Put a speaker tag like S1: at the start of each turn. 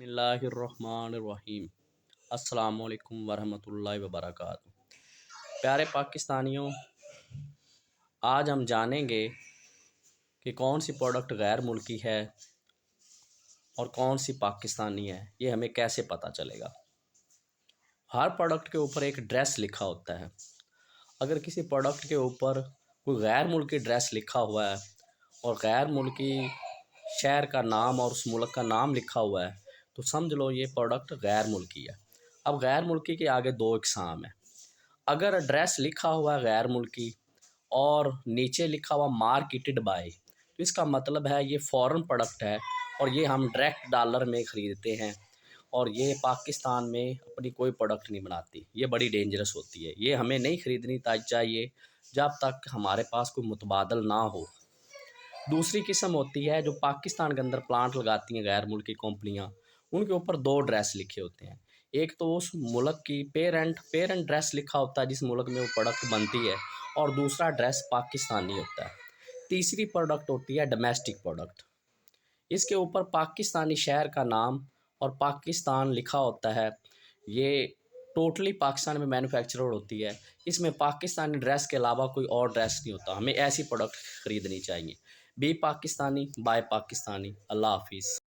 S1: بسم اللہ الرحمن الرحیم۔ السلام علیکم ورحمۃ اللہ وبرکاتہ۔ پیارے پاکستانیوں، آج ہم جانیں گے کہ کون سی پروڈکٹ غیر ملکی ہے اور کون سی پاکستانی ہے۔ یہ ہمیں کیسے پتہ چلے گا؟ ہر پروڈکٹ کے اوپر ایک ایڈریس لکھا ہوتا ہے۔ اگر کسی پروڈکٹ کے اوپر کوئی غیر ملکی ایڈریس لکھا ہوا ہے اور غیر ملکی شہر کا نام اور اس ملک کا نام لکھا ہوا ہے تو سمجھ لو یہ پروڈکٹ غیر ملکی ہے۔ اب غیر ملکی کے آگے دو اقسام ہیں۔ اگر ایڈریس لکھا ہوا ہے غیر ملکی اور نیچے لکھا ہوا مارکیٹڈ بائی، تو اس کا مطلب ہے یہ فورن پروڈکٹ ہے اور یہ ہم ڈائریکٹ ڈالر میں خریدتے ہیں اور یہ پاکستان میں اپنی کوئی پروڈکٹ نہیں بناتی۔ یہ بڑی ڈینجرس ہوتی ہے، یہ ہمیں نہیں خریدنی چاہیے جب تک ہمارے پاس کوئی متبادل نہ ہو۔ دوسری قسم ہوتی ہے جو پاکستان کے اندر پلانٹ لگاتی ہیں غیر ملکی کمپنیاں، ان کے اوپر دو ایڈریس لکھے ہوتے ہیں۔ ایک تو اس ملک کی پیرنٹ ایڈریس لکھا ہوتا ہے جس ملک میں وہ پروڈکٹ بنتی ہے، اور دوسرا ایڈریس پاکستانی ہوتا ہے۔ تیسری پروڈکٹ ہوتی ہے ڈومیسٹک پروڈکٹ۔ اس کے اوپر پاکستانی شہر کا نام اور پاکستان لکھا ہوتا ہے۔ یہ ٹوٹلی پاکستان میں مینوفیکچرڈ ہوتی ہے، اس میں پاکستانی ڈریس کے علاوہ کوئی اور ڈریس نہیں ہوتا۔ ہمیں ایسی پروڈکٹ خریدنی چاہیے۔ Be Pakistani, buy Pakistani. اللہ حافظ۔